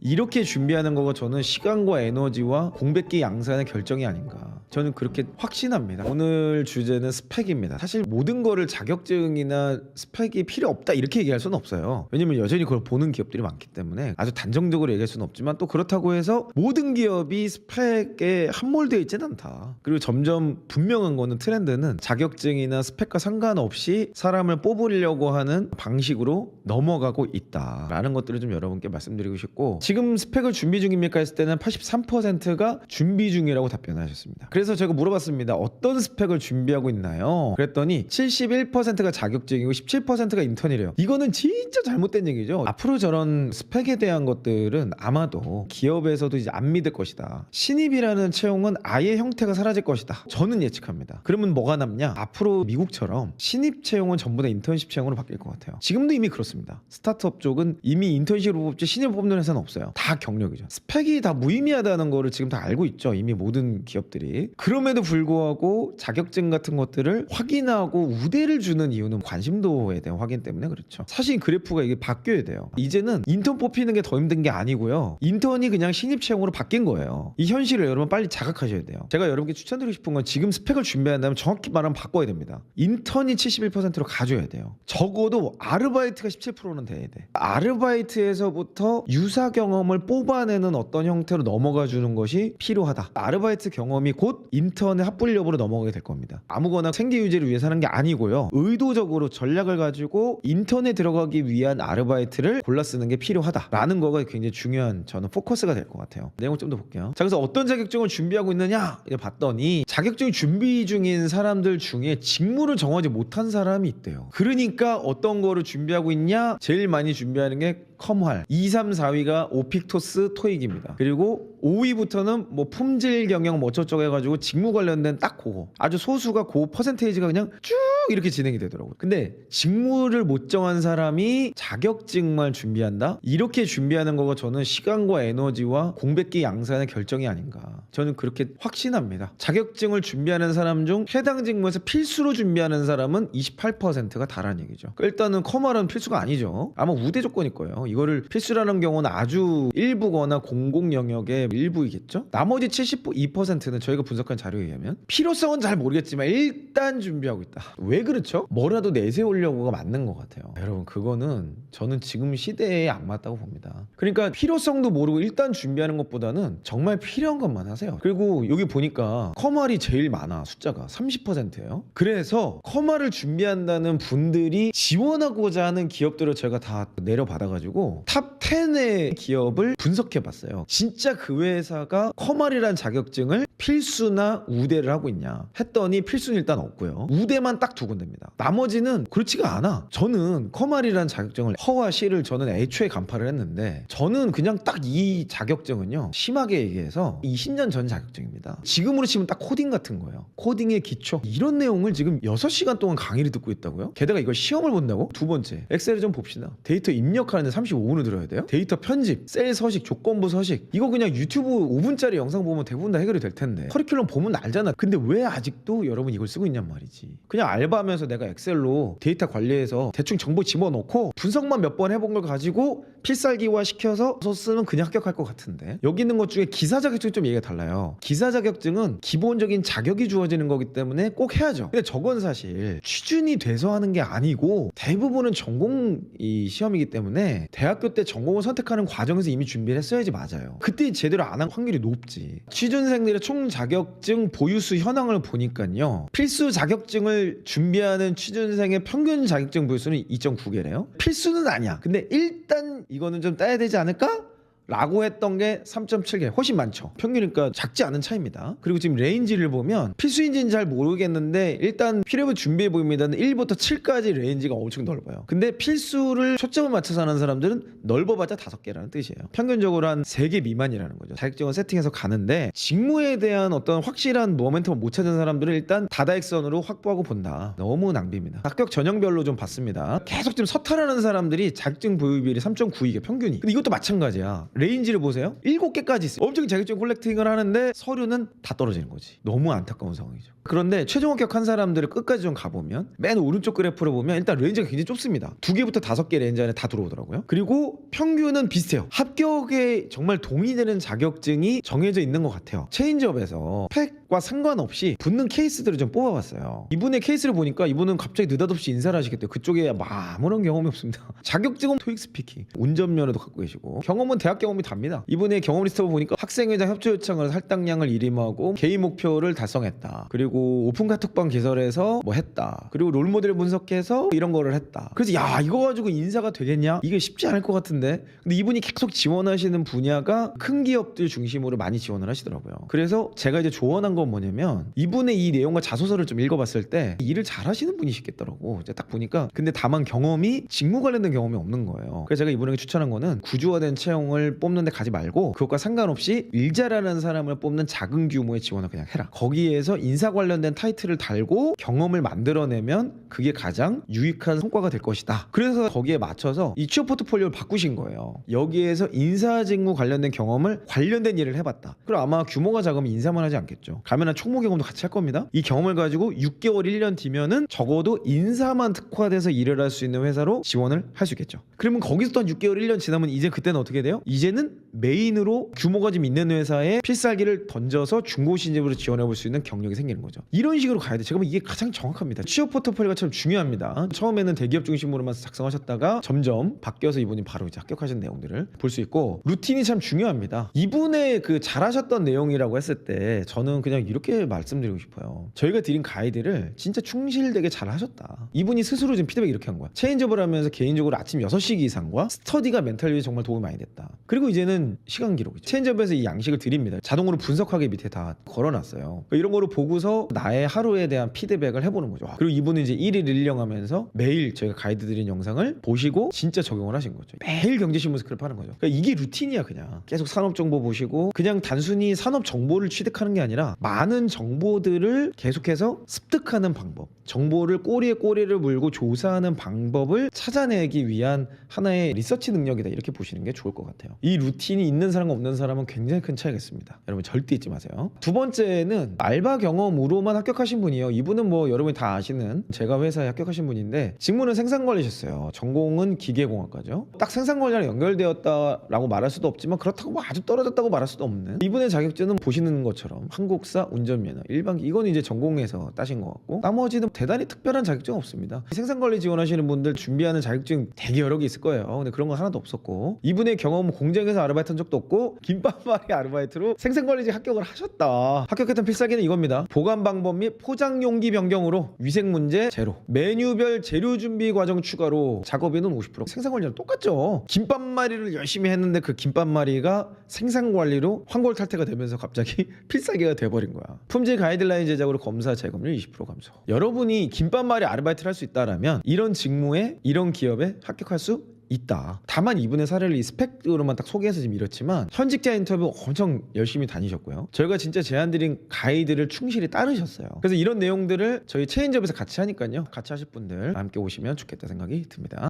이렇게 준비하는 거가 저는 시간과 에너지와 공백기 양산의 결정이 아닌가, 저는 그렇게 확신합니다. 오늘 주제는 스펙입니다. 사실 모든 거를 자격증이나 스펙이 필요 없다 이렇게 얘기할 수는 없어요. 왜냐면 여전히 그걸 보는 기업들이 많기 때문에 아주 단정적으로 얘기할 수는 없지만, 또 그렇다고 해서 모든 기업이 스펙에 함몰되어 있지는 않다. 그리고 점점 분명한 거는, 트렌드는 자격증이나 스펙과 상관없이 사람을 뽑으려고 하는 방식으로 넘어가고 있다라는 것들을 좀 여러분께 말씀드리고 싶고, 지금 스펙을 준비 중입니까 했을 때는 83%가 준비 중이라고 답변하셨습니다. 그래서 제가 물어봤습니다. 어떤 스펙을 준비하고 있나요? 그랬더니 71%가 자격증이고 17%가 인턴이래요. 이거는 진짜 잘못된 얘기죠. 앞으로 저런 스펙에 대한 것들은 아마도 기업에서도 이제 안 믿을 것이다. 신입이라는 채용은 아예 형태가 사라질 것이다, 저는 예측합니다. 그러면 뭐가 남냐? 앞으로 미국처럼 신입 채용은 전부 다 인턴십 채용으로 바뀔 것 같아요. 지금도 이미 그렇습니다. 스타트업 쪽은 이미 인턴십으로 뽑지 신입 뽑는 회사는 없어요. 다 경력이죠. 스펙이 다 무의미하다는 거를 지금 다 알고 있죠, 이미 모든 기업들이. 그럼에도 불구하고 자격증 같은 것들을 확인하고 우대를 주는 이유는 관심도에 대한 확인 때문에 그렇죠. 사실 그래프가 이게 바뀌어야 돼요. 이제는 인턴 뽑히는 게 더 힘든 게 아니고요, 인턴이 그냥 신입 채용으로 바뀐 거예요. 이 현실을 여러분 빨리 자각하셔야 돼요. 제가 여러분께 추천드리고 싶은 건, 지금 스펙을 준비한다면 정확히 말하면 바꿔야 됩니다. 인턴이 71%로 가져야 돼요. 적어도 아르바이트가 17%는 돼야 돼. 아르바이트에서부터 유사 경험을 뽑아내는 어떤 형태로 넘어가 주는 것이 필요하다. 아르바이트 경험이 곧 인턴의 합불력으로 넘어가게 될 겁니다. 아무거나 생계 유지를 위해서 하는 게 아니고요, 의도적으로 전략을 가지고 인턴에 들어가기 위한 아르바이트를 골라 쓰는 게 필요하다라는 거가 굉장히 중요한, 저는 포커스가 될 것 같아요. 내용을 좀 더 볼게요. 자, 그래서 어떤 자격증을 준비하고 있느냐 봤더니, 자격증 준비 중인 사람들 중에 직무를 정하지 못한 사람이 있대요. 그러니까 어떤 거를 준비하고 있냐? 제일 많이 준비하는 게 컴활, 2, 3, 4위가 오픽토스, 토익입니다. 그리고 5위부터는 뭐 품질 경영 뭐 어쩌고저쩌고 해가지고 직무 관련된 딱 그거, 아주 소수가 그 퍼센테이지가 그냥 쭉 이렇게 진행이 되더라고요. 근데 직무를 못 정한 사람이 자격증만 준비한다? 이렇게 준비하는 거가 저는 시간과 에너지와 공백기 양산의 결정이 아닌가, 저는 그렇게 확신합니다. 자격증을 준비하는 사람 중 해당 직무에서 필수로 준비하는 사람은 28%가 다라는 얘기죠. 일단은 컴활은 필수가 아니죠. 아마 우대 조건일 거예요. 이거를 필수라는 경우는 아주 일부거나 공공 영역의 일부이겠죠. 나머지 72%는 저희가 분석한 자료에 의하면 필요성은 잘 모르겠지만 일단 준비하고 있다. 왜 그렇죠? 뭐라도 내세우려고가 맞는 것 같아요. 여러분, 그거는 저는 지금 시대에 안 맞다고 봅니다. 그러니까 필요성도 모르고 일단 준비하는 것보다는 정말 필요한 것만 하세요. 그리고 여기 보니까 컴활이 제일 많아, 숫자가 30%예요. 그래서 컴활을 준비한다는 분들이 지원하고자 하는 기업들을 제가 다 내려받아가지고 탑 10의 기업을 분석해봤어요. 진짜 그 회사가 컴활이란 자격증을 필수나 우대를 하고 있냐 했더니, 필수는 일단 없고요, 우대만 딱 두 군데입니다. 나머지는 그렇지가 않아. 저는 컴활이란 자격증을, 허와 시를 저는 애초에 간파를 했는데, 저는 그냥 딱 이 자격증은요, 심하게 얘기해서 20년 전 자격증입니다. 지금으로 치면 딱 코딩 같은 거예요. 코딩의 기초, 이런 내용을 지금 6시간 동안 강의를 듣고 있다고요? 게다가 이걸 시험을 본다고? 두 번째, 엑셀을 좀 봅시다. 데이터 입력하는데 35분을 들어야 돼요? 데이터 편집, 셀 서식, 조건부 서식, 이거 그냥 유튜브 5분짜리 영상 보면 대부분 다 해결이 될 텐데, 커리큘럼 보면 알잖아. 근데 왜 아직도 여러분 이걸 쓰고 있냔 말이지. 그냥 알바하면서 내가 엑셀로 데이터 관리해서 대충 정보 집어넣고 분석만 몇 번 해본 걸 가지고 필살기화 시켜서 쓰면 그냥 합격할 것 같은데, 여기 있는 것 중에 기사 자격증 좀 얘기가 달라요. 기사 자격증은 기본적인 자격이 주어지는 거기 때문에 꼭 해야죠. 근데 저건 사실 취준이 돼서 하는 게 아니고 대부분은 전공 시험이기 때문에 대학교 때 전공을 선택하는 과정에서 이미 준비를 했어야지 맞아요. 그때 제대로 안 한 확률이 높지. 취준생들의 총 자격증 보유수 현황을 보니까요, 필수 자격증을 준비하는 취준생의 평균 자격증 보유수는 2.9개래요. 필수는 아니야. 근데 일단 이거는 좀 따야 되지 않을까? 라고 했던 게 3.7개, 훨씬 많죠. 평균이니까 작지 않은 차이입니다. 그리고 지금 레인지를 보면 필수인지는 잘 모르겠는데 일단 필요를 준비해 보입니다는 1부터 7까지 레인지가 엄청 넓어요. 근데 필수를 초점을 맞춰서 하는 사람들은 넓어봤자 5개라는 뜻이에요. 평균적으로 한 3개 미만이라는 거죠. 자격증을 세팅해서 가는데, 직무에 대한 어떤 확실한 모멘텀을 못 찾은 사람들은 일단 다다익선으로 확보하고 본다. 너무 낭비입니다. 자격 전형별로 좀 봤습니다. 계속 지금 서탈하는 사람들이 자격증 보유 비율이 3.92개 평균이. 근데 이것도 마찬가지야. 레인지를 보세요. 7개까지 있어요. 엄청 자격증 콜렉팅을 하는데 서류는 다 떨어지는 거지. 너무 안타까운 상황이죠. 그런데 최종 합격한 사람들을 끝까지 좀 가보면 맨 오른쪽 그래프를 보면 일단 레인지가 굉장히 좁습니다. 2개부터 5개 레인지 안에 다 들어오더라고요. 그리고 평균은 비슷해요. 합격에 정말 동의되는 자격증이 정해져 있는 것 같아요. 체인지업에서 스펙과 상관없이 붙는 케이스들을 좀 뽑아봤어요. 이분의 케이스를 보니까 이분은 갑자기 느닷없이 인사를 하시겠대요. 그쪽에 아무런 경험이 없습니다. 자격증은 토익 스피킹, 운전면허도 갖고 계시고 경험은 대학 경험이 답니다. 이분의 경험 리스트 보니까 학생회장 협조 요청을 할당량을 일임하고 개인 목표를 달성했다. 그리고 오픈 카톡방 개설해서 뭐 했다. 그리고 롤모델 분석해서 이런 거를 했다. 그래서 야 이거 가지고 인사가 되겠냐? 이게 쉽지 않을 것 같은데. 근데 이분이 계속 지원하시는 분야가 큰 기업들 중심으로 많이 지원을 하시더라고요. 그래서 제가 이제 조언한 건 뭐냐면 이분의 이 내용과 자소서를 좀 읽어봤을 때 일을 잘하시는 분이시겠더라고. 이제 딱 보니까. 근데 다만 경험이 직무 관련된 경험이 없는 거예요. 그래서 제가 이분에게 추천한 거는 구조화된 채용을 뽑는데 가지 말고 그것과 상관없이 일 잘하는 사람을 뽑는 작은 규모의 지원을 그냥 해라. 거기에서 인사 관련된 타이틀을 달고 경험을 만들어내면 그게 가장 유익한 성과가 될 것이다. 그래서 거기에 맞춰서 이 취업 포트폴리오를 바꾸신 거예요. 여기에서 인사 직무 관련된 경험을 관련된 일을 해봤다. 그럼 아마 규모가 작으면 인사만 하지 않겠죠. 가면 한 총무 경험도 같이 할 겁니다. 이 경험을 가지고 6개월 1년 뒤면은 적어도 인사만 특화돼서 일을 할 수 있는 회사로 지원을 할 수 있겠죠. 그러면 거기서 또 한 6개월 1년 지나면 이제 그때는 어떻게 돼요? 이제는 메인으로 규모가 좀 있는 회사에 필살기를 던져서 중고 신입으로 지원해 볼 수 있는 경력이 생기는 거죠. 이런 식으로 가야 돼. 제가 보면 이게 가장 정확합니다. 취업 포트폴리오가 참 중요합니다. 처음에는 대기업 중심으로만 작성하셨다가 점점 바뀌어서 이분이 바로 이제 합격하신 내용들을 볼 수 있고 루틴이 참 중요합니다. 이분의 그 잘하셨던 내용이라고 했을 때 저는 그냥 이렇게 말씀드리고 싶어요. 저희가 드린 가이드를 진짜 충실되게 잘 하셨다. 이분이 스스로 지금 피드백 이렇게 한 거야. 체인지업을 하면서 개인적으로 아침 6시 이상과 스터디가 멘탈 위에 정말 도움이 많이 됐다. 그리고 이제는 시간 기록이죠. 체인지업에서 이 양식을 드립니다. 자동으로 분석하게 밑에 다 걸어놨어요. 이런 거로 보고서 나의 하루에 대한 피드백을 해보는 거죠. 그리고 이분은 이제 1일 1령 하면서 매일 저희가 가이드 드린 영상을 보시고 진짜 적용을 하신 거죠. 매일 경제신문 스크랩 하는 거죠. 그러니까 이게 루틴이야. 그냥 계속 산업 정보 보시고 그냥 단순히 산업 정보를 취득하는 게 아니라 많은 정보들을 계속해서 습득하는 방법, 정보를 꼬리에 꼬리를 물고 조사하는 방법을 찾아내기 위한 하나의 리서치 능력이다. 이렇게 보시는 게 좋을 것 같아요. 이 루틴이 있는 사람과 없는 사람은 굉장히 큰 차이가 있습니다. 여러분 절대 잊지 마세요. 두 번째는 알바 경험으로만 합격하신 분이에요. 이분은 뭐 여러분이 다 아시는 제가 회사에 합격하신 분인데 직무는 생산관리셨어요. 전공은 기계공학과죠. 딱 생산관리랑 연결되었다라고 말할 수도 없지만 그렇다고 뭐 아주 떨어졌다고 말할 수도 없는 이분의 자격증은 보시는 것처럼 한국사 운전면허 일반기 이건 이제 전공에서 따신 것 같고 나머지는 대단히 특별한 자격증 없습니다. 생산관리 지원하시는 분들 준비하는 자격증 되게 여러 개 있을 거예요. 근데 그런 건 하나도 없었고 이분의 경험은 공장에서 아르바이트 한 적도 없고 김밥말이 아르바이트로 생산관리직 합격을 하셨다. 합격했던 필살기는 이겁니다. 보관 방법 및 포장 용기 변경으로 위생 문제 제로, 메뉴별 재료 준비 과정 추가로 작업비는 50%. 생산관리랑 똑같죠. 김밥말이를 열심히 했는데 그 김밥말이가 생산관리로 환골 탈태가 되면서 갑자기 필살기가 돼버린 거야. 품질 가이드라인 제작으로 검사 재검률 20% 감소. 여러분이 김밥말이 아르바이트를 할 수 있다라면 이런 직무에 이런 기업에 합격할 수 있다. 다만 이분의 사례를 이 스펙으로만 딱 소개해서 지금 이렇지만 현직자 인터뷰 엄청 열심히 다니셨고요. 저희가 진짜 제안드린 가이드를 충실히 따르셨어요. 그래서 이런 내용들을 저희 체인지업에서 같이 하니까요. 같이 하실 분들 함께 오시면 좋겠다 생각이 듭니다.